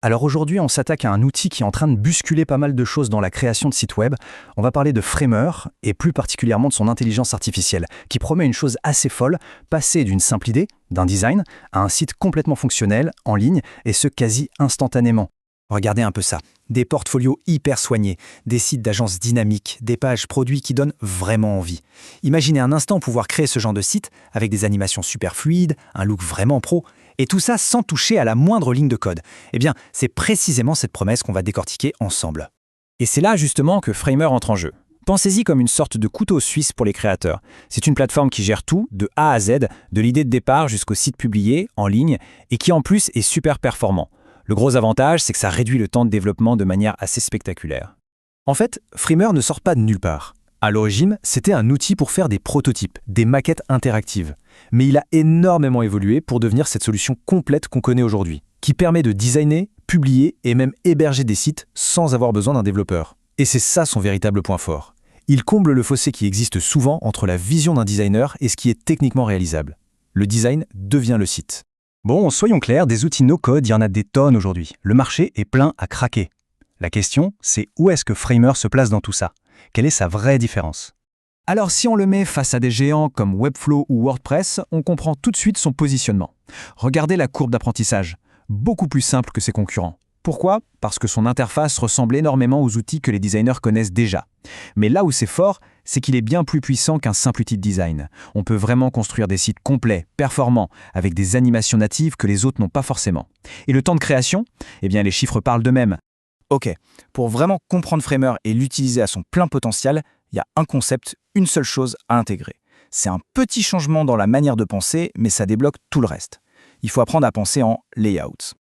Alors aujourd'hui, on s'attaque à un outil qui est en train de bousculer pas mal de choses dans la création de sites web. On va parler de Framer, et plus particulièrement de son intelligence artificielle, qui promet une chose assez folle, passer d'une simple idée, d'un design, à un site complètement fonctionnel, en ligne, et ce quasi instantanément. Regardez un peu ça. Des portfolios hyper soignés, des sites d'agences dynamiques, des pages produits qui donnent vraiment envie. Imaginez un instant pouvoir créer ce genre de site avec des animations super fluides, un look vraiment pro, et tout ça sans toucher à la moindre ligne de code. Eh bien, c'est précisément cette promesse qu'on va décortiquer ensemble. Et c'est là justement que Framer entre en jeu. Pensez-y comme une sorte de couteau suisse pour les créateurs. C'est une plateforme qui gère tout, de A à Z, de l'idée de départ jusqu'au site publié, en ligne, et qui en plus est super performant. Le gros avantage, c'est que ça réduit le temps de développement de manière assez spectaculaire. En fait, Framer ne sort pas de nulle part. À l'origine, c'était un outil pour faire des prototypes, des maquettes interactives. Mais il a énormément évolué pour devenir cette solution complète qu'on connaît aujourd'hui, qui permet de designer, publier et même héberger des sites sans avoir besoin d'un développeur. Et c'est ça son véritable point fort. Il comble le fossé qui existe souvent entre la vision d'un designer et ce qui est techniquement réalisable. Le design devient le site. Bon, soyons clairs, des outils no-code, il y en a des tonnes aujourd'hui. Le marché est plein à craquer. La question, c'est où est-ce que Framer se place dans tout ça? Quelle est sa vraie différence? Alors si on le met face à des géants comme Webflow ou WordPress, on comprend tout de suite son positionnement. Regardez la courbe d'apprentissage, beaucoup plus simple que ses concurrents. Pourquoi? Parce que son interface ressemble énormément aux outils que les designers connaissent déjà. Mais là où c'est fort, c'est qu'il est bien plus puissant qu'un simple outil de design. On peut vraiment construire des sites complets, performants, avec des animations natives que les autres n'ont pas forcément. Et le temps de création? Eh bien les chiffres parlent d'eux-mêmes. Ok, pour vraiment comprendre Framer et l'utiliser à son plein potentiel, il y a un concept, une seule chose à intégrer. C'est un petit changement dans la manière de penser, mais ça débloque tout le reste. Il faut apprendre à penser en layout.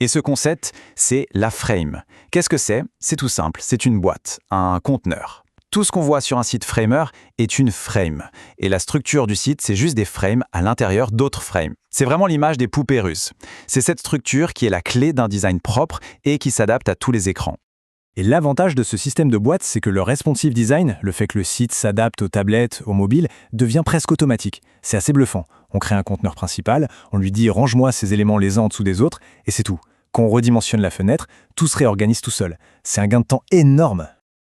Et ce concept, c'est la frame. Qu'est-ce que c'est? C'est tout simple, c'est une boîte, un conteneur. Tout ce qu'on voit sur un site Framer est une frame. Et la structure du site, c'est juste des frames à l'intérieur d'autres frames. C'est vraiment l'image des poupées russes. C'est cette structure qui est la clé d'un design propre et qui s'adapte à tous les écrans. Et l'avantage de ce système de boîte, c'est que le responsive design, le fait que le site s'adapte aux tablettes, aux mobiles, devient presque automatique. C'est assez bluffant. On crée un conteneur principal, on lui dit « range-moi ces éléments les uns en dessous des autres » et c'est tout. Quand on redimensionne la fenêtre, tout se réorganise tout seul. C'est un gain de temps énorme.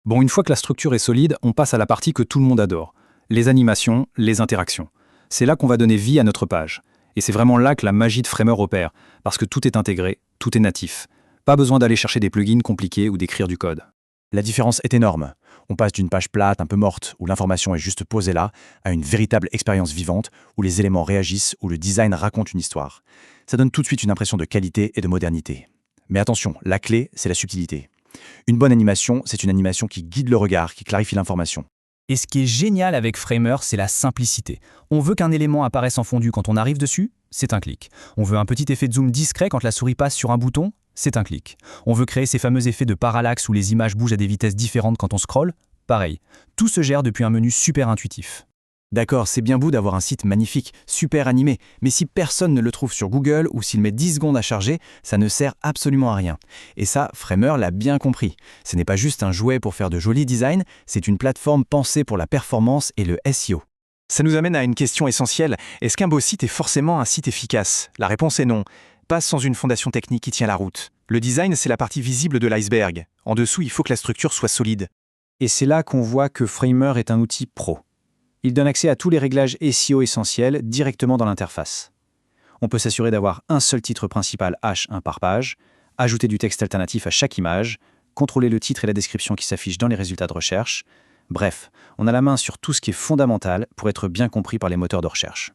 Bon, une fois que la structure est solide, on passe à la partie que tout le monde adore. Les animations, les interactions. C'est là qu'on va donner vie à notre page. Et c'est vraiment là que la magie de Framer opère, parce que tout est intégré, tout est natif. Pas besoin d'aller chercher des plugins compliqués ou d'écrire du code. La différence est énorme. On passe d'une page plate, un peu morte, où l'information est juste posée là, à une véritable expérience vivante, où les éléments réagissent, où le design raconte une histoire. Ça donne tout de suite une impression de qualité et de modernité. Mais attention, la clé, c'est la subtilité. Une bonne animation, c'est une animation qui guide le regard, qui clarifie l'information. Et ce qui est génial avec Framer, c'est la simplicité. On veut qu'un élément apparaisse en fondu quand on arrive dessus, c'est un clic. On veut un petit effet de zoom discret quand la souris passe sur un bouton, c'est un clic. On veut créer ces fameux effets de parallaxe où les images bougent à des vitesses différentes quand on scrolle, pareil. Tout se gère depuis un menu super intuitif. D'accord, c'est bien beau d'avoir un site magnifique, super animé, mais si personne ne le trouve sur Google ou s'il met 10 secondes à charger, ça ne sert absolument à rien. Et ça, Framer l'a bien compris. Ce n'est pas juste un jouet pour faire de jolis designs, c'est une plateforme pensée pour la performance et le SEO. Ça nous amène à une question essentielle. Est-ce qu'un beau site est forcément un site efficace? La réponse est non. Pas sans une fondation technique qui tient la route. Le design, c'est la partie visible de l'iceberg. En dessous, il faut que la structure soit solide. Et c'est là qu'on voit que Framer est un outil pro. Il donne accès à tous les réglages SEO essentiels directement dans l'interface. On peut s'assurer d'avoir un seul titre principal H1 par page, ajouter du texte alternatif à chaque image, contrôler le titre et la description qui s'affichent dans les résultats de recherche. Bref, on a la main sur tout ce qui est fondamental pour être bien compris par les moteurs de recherche.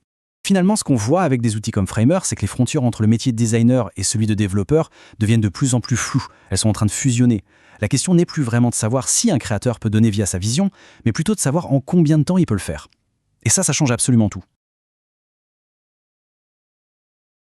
Finalement, ce qu'on voit avec des outils comme Framer, c'est que les frontières entre le métier de designer et celui de développeur deviennent de plus en plus floues. Elles sont en train de fusionner. La question n'est plus vraiment de savoir si un créateur peut donner vie à sa vision, mais plutôt de savoir en combien de temps il peut le faire. Et ça change absolument tout.